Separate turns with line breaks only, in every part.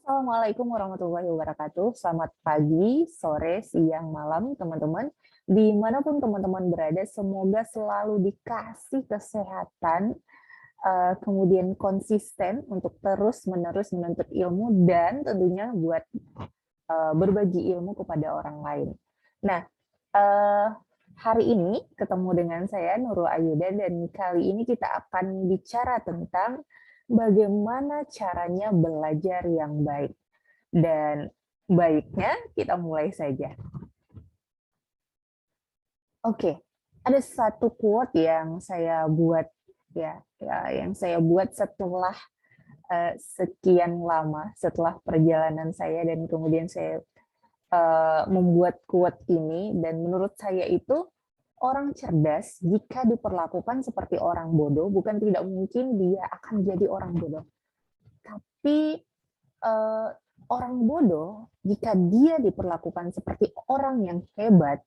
Assalamualaikum warahmatullahi wabarakatuh. Selamat pagi, sore, siang, malam, teman-teman. Dimanapun teman-teman berada, semoga selalu dikasih kesehatan, kemudian konsisten untuk terus-menerus menuntut ilmu dan tentunya buat berbagi ilmu kepada orang lain. Nah, eh, hari ini ketemu dengan saya Nurul Ayuda dan kali ini kita akan bicara tentang bagaimana caranya belajar yang baik. Dan baiknya kita mulai saja. Oke, ada satu quote yang saya buat yang saya buat setelah sekian lama setelah perjalanan saya dan kemudian saya membuat quote ini dan menurut saya itu orang cerdas jika diperlakukan seperti orang bodoh bukan tidak mungkin dia akan jadi orang bodoh. Tapi eh, orang bodoh jika dia diperlakukan seperti orang yang hebat,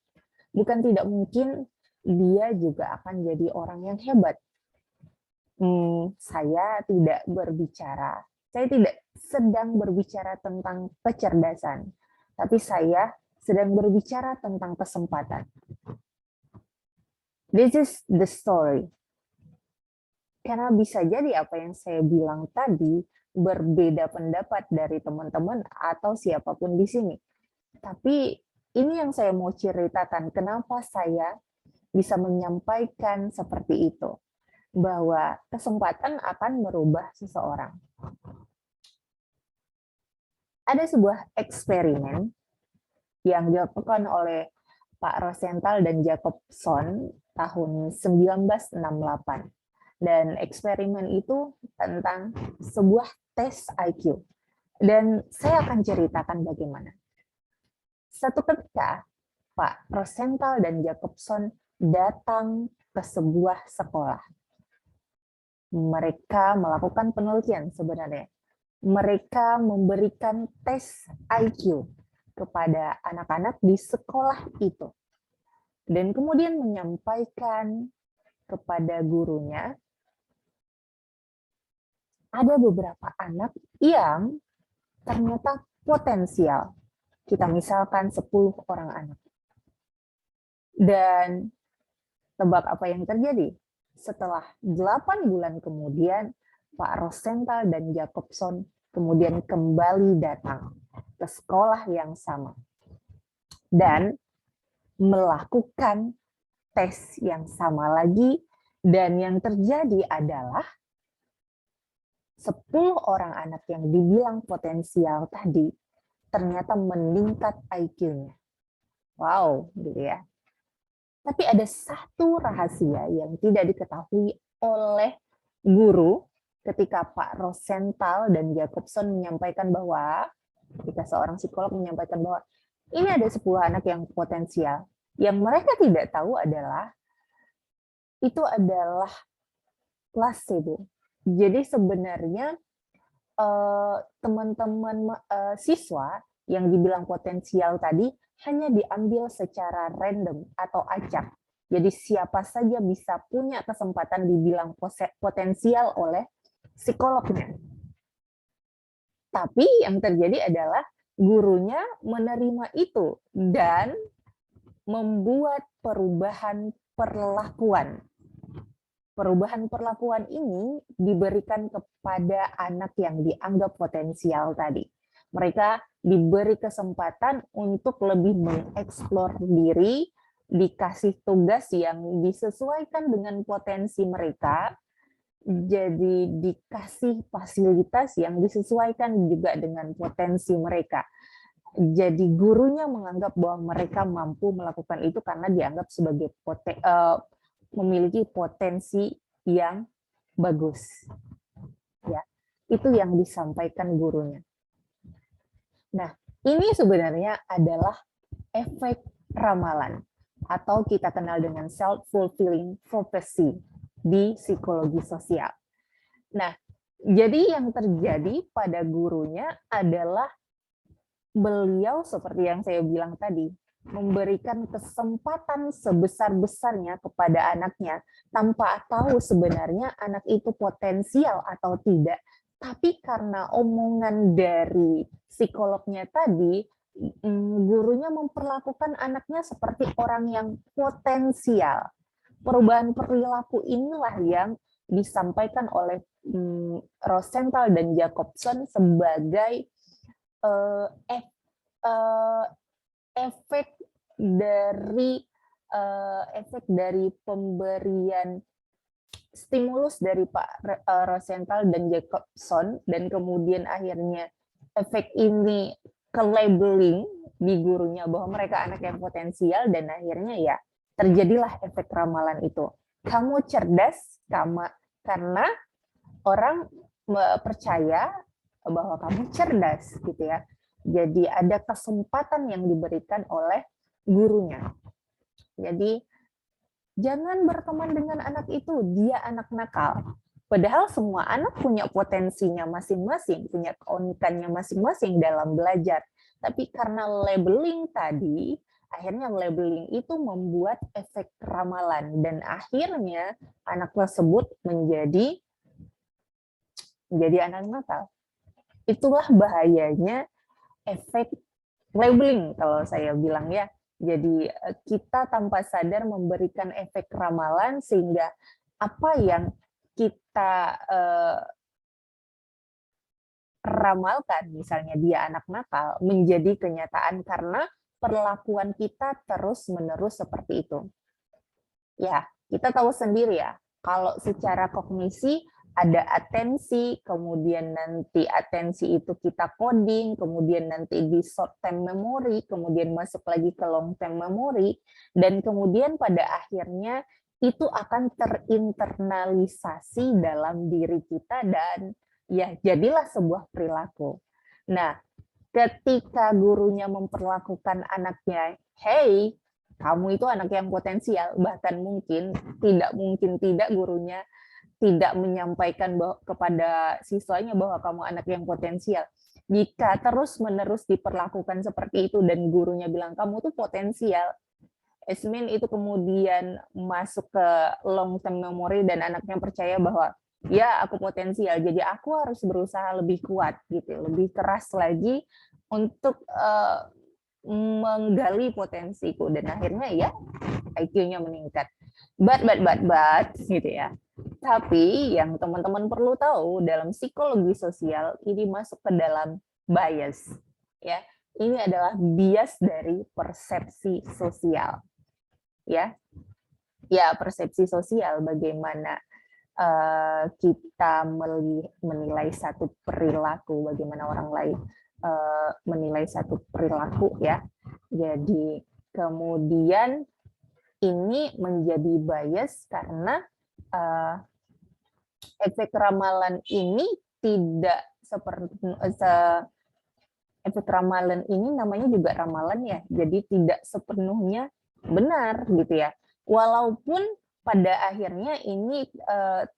bukan tidak mungkin dia juga akan jadi orang yang hebat. Saya tidak sedang berbicara tentang kecerdasan, tapi saya sedang berbicara tentang kesempatan. This is the story. Karena bisa jadi apa yang saya bilang tadi berbeda pendapat dari teman-teman atau siapapun di sini. Tapi ini yang saya mau ceritakan, kenapa saya bisa menyampaikan seperti itu. Bahwa kesempatan akan merubah seseorang. Ada sebuah eksperimen yang dilakukan oleh Pak Rosenthal dan Jacobson tahun 1968. Dan eksperimen itu tentang sebuah tes IQ. Dan saya akan ceritakan bagaimana. Satu ketika, Pak Rosenthal dan Jacobson datang ke sebuah sekolah. Mereka melakukan penelitian sebenarnya. Mereka memberikan tes IQ kepada anak-anak di sekolah itu. Dan kemudian menyampaikan kepada gurunya, ada beberapa anak yang ternyata potensial. Kita misalkan 10 orang anak. Dan tebak apa yang terjadi? Setelah 8 bulan kemudian, Pak Rosenthal dan Jacobson kemudian kembali datang ke sekolah yang sama. Dan melakukan tes yang sama lagi, dan yang terjadi adalah 10 orang anak yang dibilang potensial tadi ternyata meningkat IQ-nya. Wow, gitu ya. Tapi ada satu rahasia yang tidak diketahui oleh guru ketika Pak Rosenthal dan Jacobson menyampaikan bahwa, ketika seorang psikolog menyampaikan bahwa ini ada 10 anak yang potensial. Yang mereka tidak tahu adalah itu adalah placebo. Jadi sebenarnya teman-teman siswa yang dibilang potensial tadi hanya diambil secara random atau acak. Jadi siapa saja bisa punya kesempatan dibilang potensial oleh psikolognya. Tapi yang terjadi adalah gurunya menerima itu dan membuat perubahan perlakuan. Perubahan perlakuan ini diberikan kepada anak yang dianggap potensial tadi. Mereka diberi kesempatan untuk lebih mengeksplor diri, dikasih tugas yang disesuaikan dengan potensi mereka, jadi dikasih fasilitas yang disesuaikan juga dengan potensi mereka. Jadi gurunya menganggap bahwa mereka mampu melakukan itu karena dianggap sebagai memiliki potensi yang bagus. Ya, itu yang disampaikan gurunya. Nah, ini sebenarnya adalah efek ramalan atau kita kenal dengan self-fulfilling prophecy di psikologi sosial. Nah, jadi yang terjadi pada gurunya adalah beliau seperti yang saya bilang tadi, memberikan kesempatan sebesar-besarnya kepada anaknya tanpa tahu sebenarnya anak itu potensial atau tidak, Tapi karena omongan dari psikolognya tadi, gurunya memperlakukan anaknya seperti orang yang potensial. Perubahan perilaku inilah yang disampaikan oleh Rosenthal dan Jacobson sebagai eh, eh, efek dari efek dari pemberian stimulus dari Pak Rosenthal dan Jacobson, dan kemudian akhirnya efek ini ke labeling di gurunya bahwa mereka anak yang potensial, dan akhirnya ya terjadilah efek ramalan itu. Kamu cerdas karena orang percaya bahwa kamu cerdas gitu ya. Jadi ada kesempatan yang diberikan oleh gurunya. Jadi jangan berteman dengan anak itu, dia anak nakal. Padahal semua anak punya potensinya masing-masing, punya keunikannya masing-masing dalam belajar. Tapi karena labeling tadi, akhirnya labeling itu membuat efek ramalan, dan akhirnya anak tersebut menjadi anak nakal. Itulah bahayanya efek labeling kalau saya bilang ya. Jadi kita tanpa sadar memberikan efek ramalan sehingga apa yang kita ramalkan, misalnya dia anak nakal, menjadi kenyataan karena perlakuan kita terus-menerus seperti itu. Ya, kita tahu sendiri ya, kalau secara kognisi ada atensi, kemudian nanti atensi itu kita coding, kemudian nanti di short term memory, kemudian masuk lagi ke long term memory, dan kemudian pada akhirnya itu akan terinternalisasi dalam diri kita, dan ya jadilah sebuah perilaku. Nah, ketika gurunya memperlakukan anaknya, hey, kamu itu anak yang potensial, bahkan mungkin tidak gurunya tidak menyampaikan kepada siswanya bahwa kamu anak yang potensial. Jika terus-menerus diperlakukan seperti itu dan gurunya bilang kamu tuh potensial, Esmin itu kemudian masuk ke long term memory dan anaknya percaya bahwa ya aku potensial, jadi aku harus berusaha lebih kuat gitu, lebih keras lagi untuk menggali potensiku, dan akhirnya ya IQ-nya meningkat. But gitu ya. Tapi yang teman-teman perlu tahu dalam psikologi sosial ini masuk ke dalam bias. Ya, ini adalah bias dari persepsi sosial. Ya, persepsi sosial bagaimana kita menilai satu perilaku, bagaimana orang lain menilai satu perilaku ya. Jadi kemudian ini menjadi bias karena efek ramalan ini tidak seperti efek ramalan ini namanya juga ramalan ya, jadi tidak sepenuhnya benar gitu ya. Walaupun pada akhirnya ini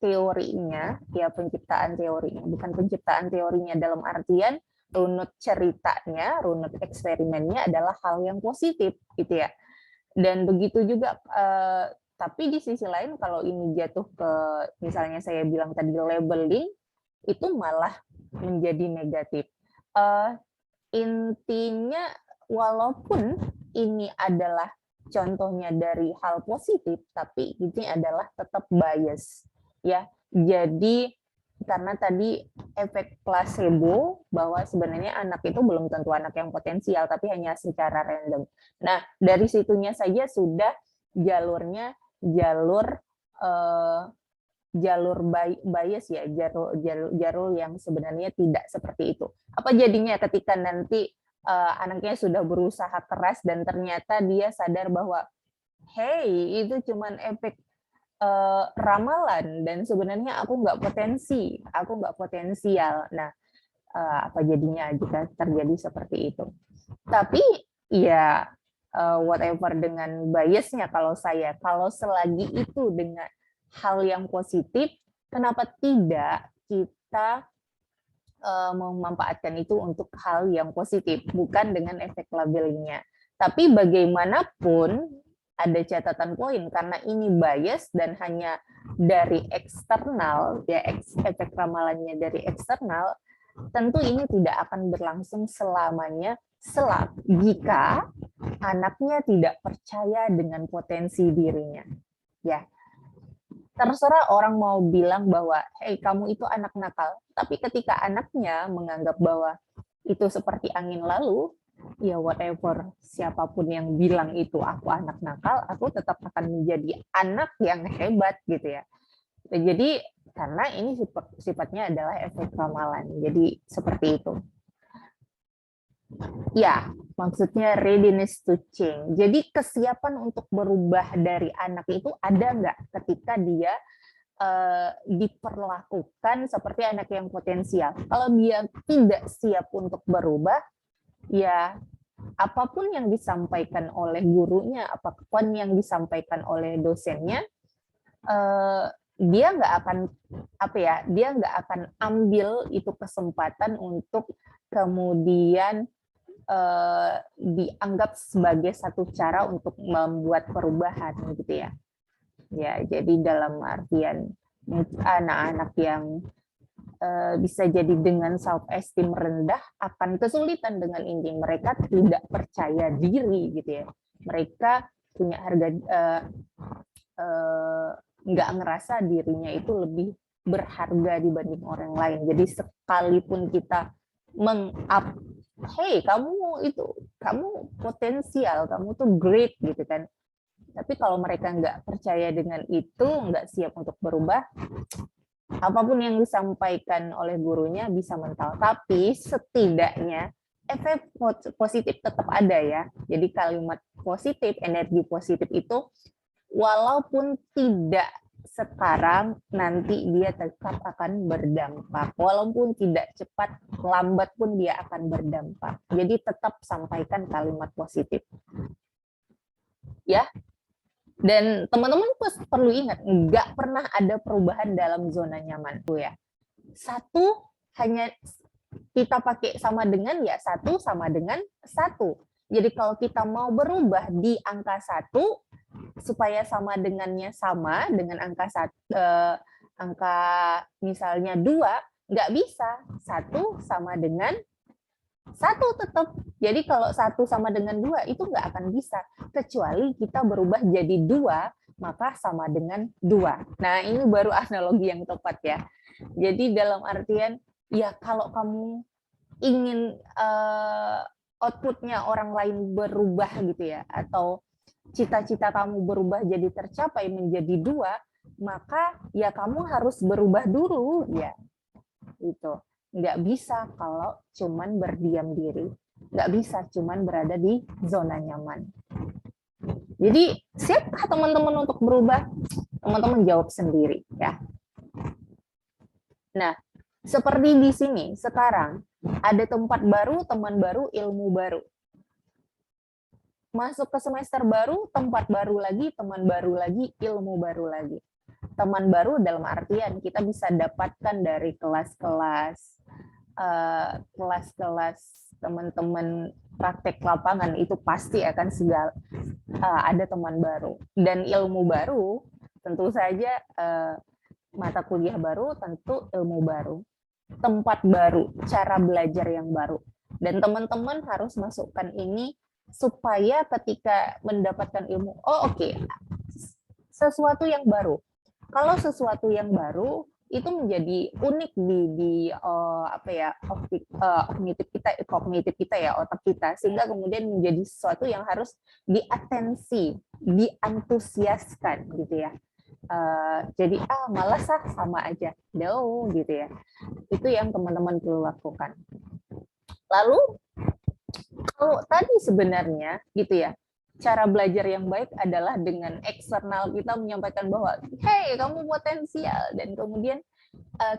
teorinya ya, penciptaan teorinya, bukan penciptaan teorinya dalam artian runut ceritanya, runut eksperimennya adalah hal yang positif gitu ya. Dan begitu juga tapi di sisi lain kalau ini jatuh ke misalnya saya bilang tadi labeling, itu malah menjadi negatif. Intinya walaupun ini adalah contohnya dari hal positif, tapi ini adalah tetap bias ya. Jadi karena tadi efek placebo bahwa sebenarnya anak itu belum tentu anak yang potensial, tapi hanya secara random. Nah, dari situnya saja sudah jalurnya jalur bias ya, jalur yang sebenarnya tidak seperti itu. Apa jadinya ketika nanti anaknya sudah berusaha keras dan ternyata dia sadar bahwa hey, itu cuman efek ramalan dan sebenarnya aku nggak potensial. Nah, apa jadinya jika terjadi seperti itu? Tapi ya whatever dengan biasnya, kalau selagi itu dengan hal yang positif, kenapa tidak kita memanfaatkan itu untuk hal yang positif, bukan dengan efek labelingnya. Tapi bagaimanapun ada catatan poin karena ini bias dan hanya dari eksternal, ya efek ramalannya dari eksternal, tentu ini tidak akan berlangsung selamanya jika anaknya tidak percaya dengan potensi dirinya. Ya, terserah orang mau bilang bahwa, hey kamu itu anak nakal, tapi ketika anaknya menganggap bahwa itu seperti angin lalu, ya whatever, siapapun yang bilang itu aku anak nakal, aku tetap akan menjadi anak yang hebat gitu ya. Jadi karena ini sifatnya adalah efek ramalan, jadi seperti itu. Ya, maksudnya readiness to change. Jadi kesiapan untuk berubah dari anak itu ada nggak ketika dia diperlakukan seperti anak yang potensial. Kalau dia tidak siap untuk berubah, ya apapun yang disampaikan oleh gurunya, apapun yang disampaikan oleh dosennya, dia nggak akan dia nggak akan ambil itu kesempatan untuk kemudian dianggap sebagai satu cara untuk membuat perubahan gitu ya. Ya, jadi dalam artian anak-anak yang bisa jadi dengan self esteem rendah akan kesulitan dengan ini, mereka tidak percaya diri gitu ya, mereka punya harga nggak ngerasa dirinya itu lebih berharga dibanding orang lain. Jadi sekalipun kita hey kamu potensial, kamu tuh great gitu kan, tapi kalau mereka nggak percaya dengan itu, nggak siap untuk berubah, apapun yang disampaikan oleh gurunya bisa mental. Tapi setidaknya efek positif tetap ada ya. Jadi kalimat positif, energi positif itu walaupun tidak sekarang, nanti dia tetap akan berdampak. Walaupun tidak cepat, lambat pun dia akan berdampak. Jadi tetap sampaikan kalimat positif. Ya. Dan teman-teman perlu ingat, nggak pernah ada perubahan dalam zona nyaman tuh ya. Satu hanya kita pakai sama dengan ya satu sama dengan satu. Jadi kalau kita mau berubah di angka 1 supaya sama dengannya sama dengan angka misalnya 2, nggak bisa. 1 sama dengan 1 tetap. Jadi kalau 1 sama dengan 2 itu nggak akan bisa. Kecuali kita berubah jadi 2, maka sama dengan 2. Nah, ini baru analogi yang tepat ya. Jadi dalam artian, ya kalau kamu ingin outputnya orang lain berubah gitu ya, atau cita-cita kamu berubah jadi tercapai menjadi 2, maka ya kamu harus berubah dulu ya. Itu. Nggak bisa kalau cuman berdiam diri, nggak bisa cuman berada di zona nyaman. Jadi siapkah teman-teman untuk berubah? Teman-teman jawab sendiri ya. Nah, seperti di sini sekarang ada tempat baru, teman baru, ilmu baru. Masuk ke semester baru, tempat baru lagi, teman baru lagi, ilmu baru lagi. Teman baru dalam artian kita bisa dapatkan dari kelas-kelas teman-teman praktek lapangan, itu pasti akan ada teman baru. Dan ilmu baru tentu saja mata kuliah baru, tentu ilmu baru, tempat baru, cara belajar yang baru. Dan teman-teman harus masukkan ini supaya ketika mendapatkan ilmu, sesuatu yang baru. Kalau sesuatu yang baru itu menjadi unik di kognitif kita ya, otak kita, sehingga kemudian menjadi sesuatu yang harus diatensi, diantusiaskan gitu ya. Jadi malas sama aja, no gitu ya. Itu yang teman-teman perlu lakukan. Lalu kalau tadi sebenarnya gitu ya, cara belajar yang baik adalah dengan eksternal kita menyampaikan bahwa, hey, kamu potensial, dan kemudian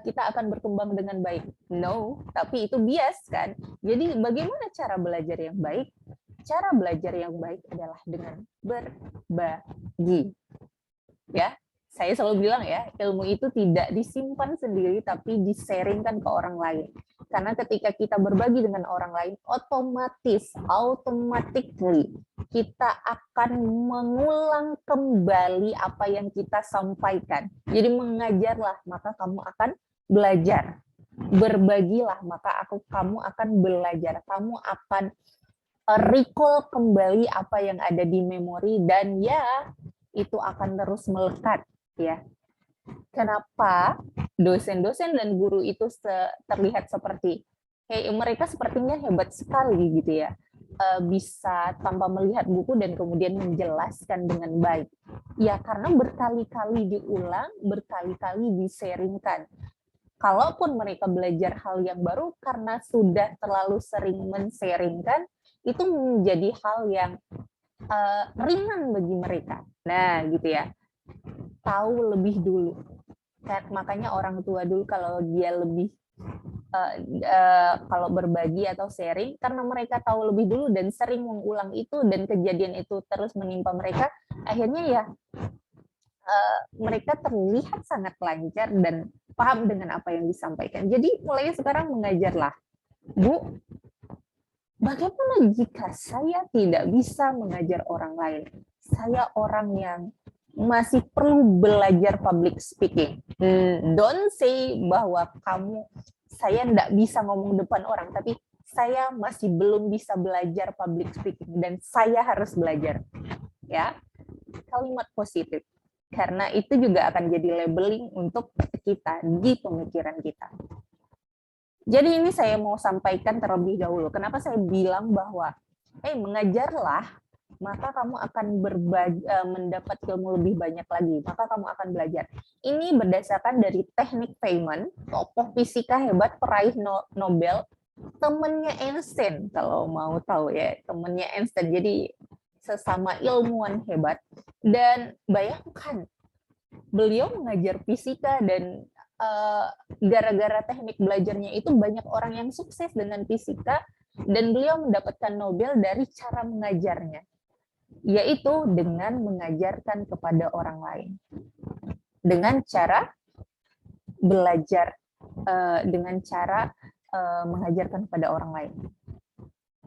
kita akan berkembang dengan baik. No, tapi itu bias kan. Jadi bagaimana cara belajar yang baik? Cara belajar yang baik adalah dengan berbagi. Ya, saya selalu bilang ya, ilmu itu tidak disimpan sendiri, tapi di-sharingkan ke orang lain. Karena ketika kita berbagi dengan orang lain, automatically kita akan mengulang kembali apa yang kita sampaikan. Jadi mengajarlah, maka kamu akan belajar. Berbagilah, maka kamu akan belajar. Kamu akan recall kembali apa yang ada di memori, dan ya, itu akan terus melekat. Ya, kenapa dosen-dosen dan guru itu terlihat seperti mereka sepertinya hebat sekali gitu ya, bisa tanpa melihat buku dan kemudian menjelaskan dengan baik. Ya karena berkali-kali diulang, berkali-kali di-sharingkan. Kalaupun mereka belajar hal yang baru karena sudah terlalu sering men-sharingkan, itu menjadi hal yang ringan bagi mereka. Nah, gitu ya. Tahu lebih dulu. Makanya orang tua dulu kalau dia lebih kalau berbagi atau sharing, karena mereka tahu lebih dulu dan sering mengulang itu dan kejadian itu terus menimpa mereka, akhirnya ya mereka terlihat sangat lancar dan paham dengan apa yang disampaikan. Jadi mulai sekarang mengajarlah, Bu, bagaimana jika saya tidak bisa mengajar orang lain? Saya orang yang masih perlu belajar public speaking. Don't say bahwa saya tidak bisa ngomong depan orang, tapi saya masih belum bisa belajar public speaking dan saya harus belajar. Ya, kalimat positif. Karena itu juga akan jadi labeling untuk kita di pemikiran kita. Jadi ini saya mau sampaikan terlebih dahulu. Kenapa saya bilang bahwa mengajarlah, maka kamu akan mendapat ilmu lebih banyak lagi, maka kamu akan belajar. Ini berdasarkan dari teknik Feynman, tokoh fisika hebat, peraih Nobel, temannya Einstein, kalau mau tahu ya, temannya Einstein. Jadi sesama ilmuwan hebat. Dan bayangkan, beliau mengajar fisika dan gara-gara teknik belajarnya itu banyak orang yang sukses dengan fisika, dan beliau mendapatkan Nobel dari cara mengajarnya, yaitu dengan mengajarkan kepada orang lain, dengan cara belajar, dengan cara mengajarkan kepada orang lain.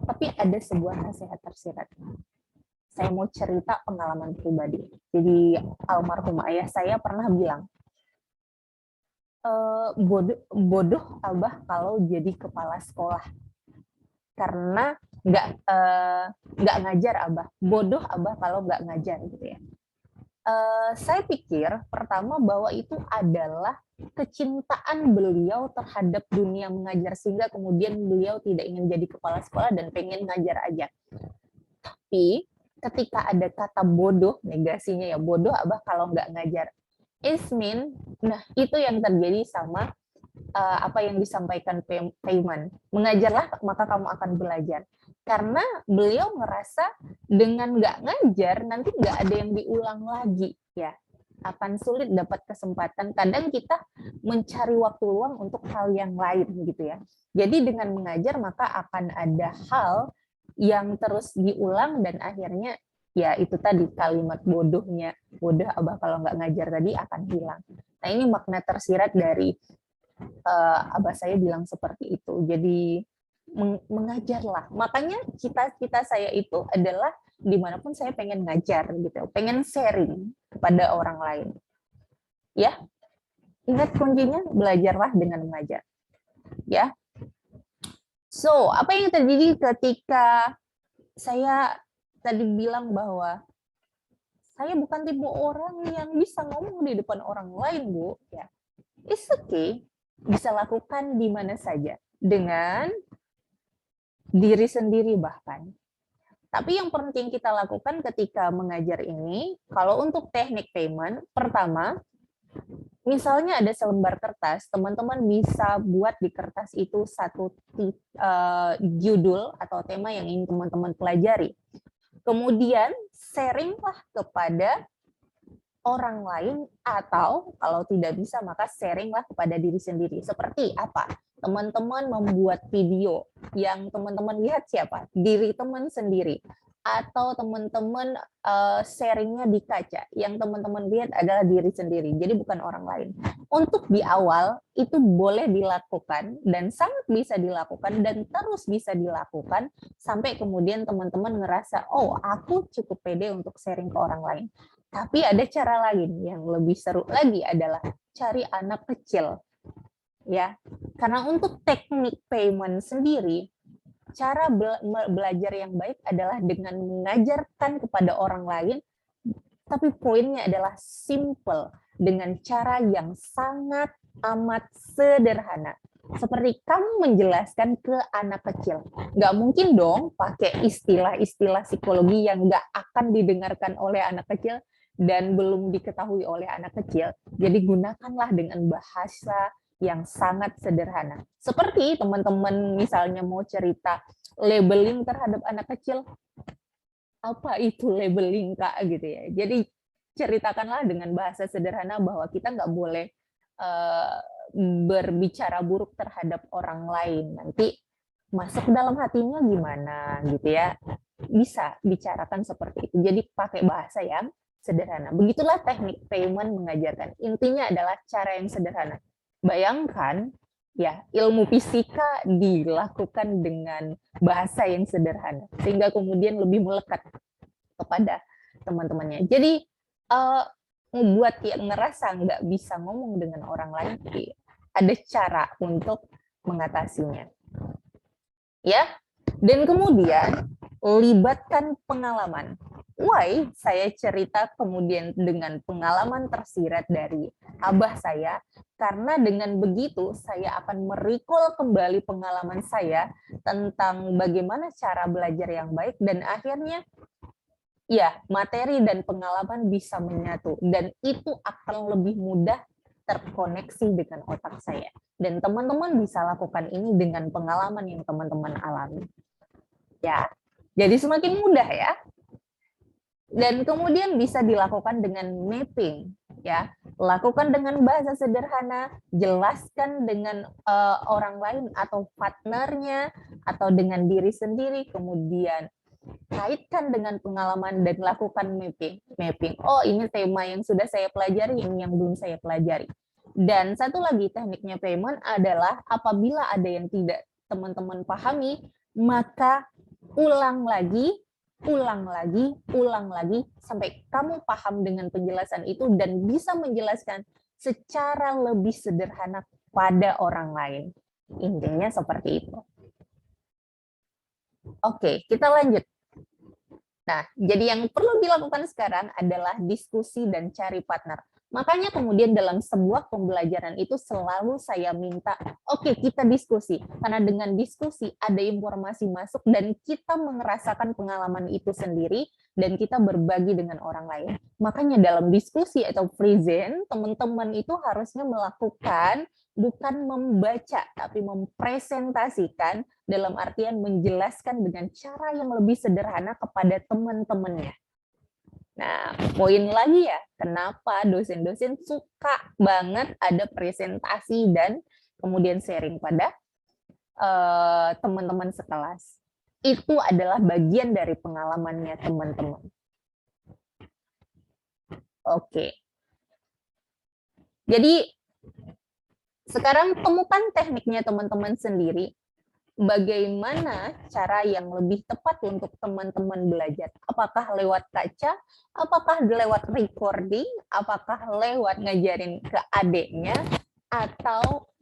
Tapi ada sebuah nasihat tersirat. Saya mau cerita pengalaman pribadi. Jadi almarhum ayah saya pernah bilang, bodoh Abah kalau jadi kepala sekolah, karena nggak ngajar Abah. Bodoh Abah kalau nggak ngajar gitu ya. Saya pikir pertama bahwa itu adalah kecintaan beliau terhadap dunia mengajar, sehingga kemudian beliau tidak ingin jadi kepala sekolah dan pengen ngajar aja. Tapi ketika ada kata bodoh, negasinya ya, bodoh Abah kalau nggak ngajar. Nah itu yang terjadi sama apa yang disampaikan Feynman. Mengajarlah, maka kamu akan belajar. Karena beliau ngerasa dengan nggak ngajar, nanti nggak ada yang diulang lagi. Ya, akan sulit dapat kesempatan. Kadang kita mencari waktu luang untuk hal yang lain gitu ya. Jadi dengan mengajar, maka akan ada hal yang terus diulang dan akhirnya ya itu tadi kalimat bodohnya, bodoh Abah kalau nggak ngajar tadi akan hilang. Nah ini makna tersirat dari Abah saya bilang seperti itu. Jadi mengajarlah. Makanya cita-cita saya itu adalah dimanapun saya pengen ngajar gitu, pengen sharing kepada orang lain. Ya, ingat kuncinya belajarlah dengan mengajar. Ya. So, apa yang terjadi ketika saya tadi bilang bahwa saya bukan tipe orang yang bisa ngomong di depan orang lain, Bu. Ya, it's okay. Bisa lakukan di mana saja dengan diri sendiri bahkan. Tapi yang penting kita lakukan ketika mengajar ini, kalau untuk teknik Feynman, pertama, misalnya ada selembar kertas, teman-teman bisa buat di kertas itu satu judul atau tema yang ingin teman-teman pelajari. Kemudian sharinglah kepada orang lain, atau kalau tidak bisa maka sharinglah kepada diri sendiri. Seperti apa? Teman-teman membuat video yang teman-teman lihat siapa? Diri teman sendiri. atau teman-teman sharingnya di kaca. Yang teman-teman lihat adalah diri sendiri, jadi bukan orang lain. Untuk di awal itu boleh dilakukan dan sangat bisa dilakukan dan terus bisa dilakukan sampai kemudian teman-teman ngerasa, oh aku cukup pede untuk sharing ke orang lain. Tapi ada cara lain yang lebih seru lagi adalah cari anak kecil. Ya, karena untuk teknik payment sendiri, cara belajar yang baik adalah dengan mengajarkan kepada orang lain, tapi poinnya adalah simple, dengan cara yang sangat amat sederhana. Seperti kamu menjelaskan ke anak kecil. Nggak mungkin dong pakai istilah-istilah psikologi yang nggak akan didengarkan oleh anak kecil dan belum diketahui oleh anak kecil. Jadi gunakanlah dengan bahasa yang sangat sederhana. Seperti teman-teman misalnya mau cerita labeling terhadap anak kecil, apa itu labeling Kak gitu ya. Jadi ceritakanlah dengan bahasa sederhana bahwa kita nggak boleh berbicara buruk terhadap orang lain. Nanti masuk dalam hatinya gimana gitu ya. Bisa bicarakan seperti itu. Jadi pakai bahasa yang sederhana. Begitulah teknik payment mengajarkan. Intinya adalah cara yang sederhana. Bayangkan ya, ilmu fisika dilakukan dengan bahasa yang sederhana sehingga kemudian lebih melekat kepada teman-temannya. Jadi membuat yang ngerasa nggak bisa ngomong dengan orang lain, ada cara untuk mengatasinya. Ya, dan kemudian libatkan pengalaman. Why saya cerita kemudian dengan pengalaman tersirat dari abah saya, karena dengan begitu saya akan merecall kembali pengalaman saya tentang bagaimana cara belajar yang baik, dan akhirnya ya materi dan pengalaman bisa menyatu, dan itu akan lebih mudah terkoneksi dengan otak saya. Dan teman-teman bisa lakukan ini dengan pengalaman yang teman-teman alami. Ya, jadi semakin mudah ya. Dan kemudian bisa dilakukan dengan mapping, ya. Lakukan dengan bahasa sederhana, jelaskan dengan orang lain atau partnernya atau dengan diri sendiri, kemudian kaitkan dengan pengalaman dan lakukan mapping. Oh, ini tema yang sudah saya pelajari, ini yang belum saya pelajari. Dan satu lagi tekniknya payment adalah apabila ada yang tidak teman-teman pahami, maka ulang lagi sampai kamu paham dengan penjelasan itu dan bisa menjelaskan secara lebih sederhana pada orang lain. Intinya seperti itu. Oke, kita lanjut. Nah, jadi yang perlu dilakukan sekarang adalah diskusi dan cari partner. Makanya kemudian dalam sebuah pembelajaran itu selalu saya minta, oke, kita diskusi. Karena dengan diskusi ada informasi masuk dan kita merasakan pengalaman itu sendiri dan kita berbagi dengan orang lain. Makanya dalam diskusi atau present, teman-teman itu harusnya melakukan bukan membaca, tapi mempresentasikan, dalam artian menjelaskan dengan cara yang lebih sederhana kepada teman-temannya. Nah, poin lagi ya, kenapa dosen-dosen suka banget ada presentasi dan kemudian sharing pada teman-teman sekelas. Itu adalah bagian dari pengalamannya teman-teman. Oke. Jadi, sekarang temukan tekniknya teman-teman sendiri. Bagaimana cara yang lebih tepat untuk teman-teman belajar? Apakah lewat kaca? Apakah lewat recording? Apakah lewat ngajarin ke adiknya? Atau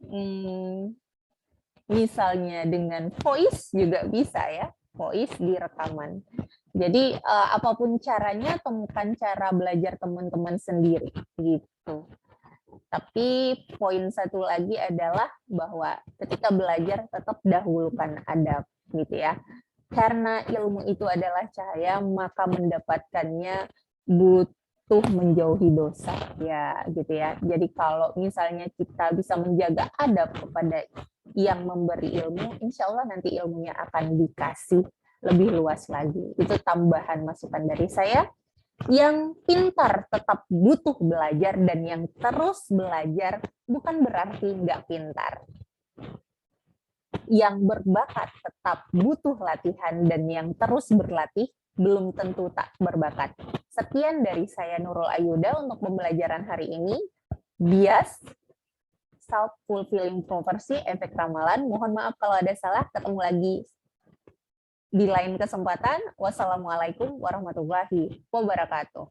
misalnya dengan voice juga bisa ya, voice di rekaman. Jadi apapun caranya, temukan cara belajar teman-teman sendiri gitu. Tapi poin satu lagi adalah bahwa ketika belajar tetap dahulukan adab gitu ya. Karena ilmu itu adalah cahaya, maka mendapatkannya butuh menjauhi dosa ya gitu ya. Jadi kalau misalnya kita bisa menjaga adab kepada yang memberi ilmu, insya Allah nanti ilmunya akan dikasih lebih luas lagi. Itu tambahan masukan dari saya. Yang pintar tetap butuh belajar, dan yang terus belajar bukan berarti nggak pintar. Yang berbakat tetap butuh latihan, dan yang terus berlatih belum tentu tak berbakat. Sekian dari saya Nurul Ayuda untuk pembelajaran hari ini. Bias, self-fulfilling prophecy, efek ramalan. Mohon maaf kalau ada salah. Ketemu lagi di lain kesempatan. Wassalamualaikum warahmatullahi wabarakatuh.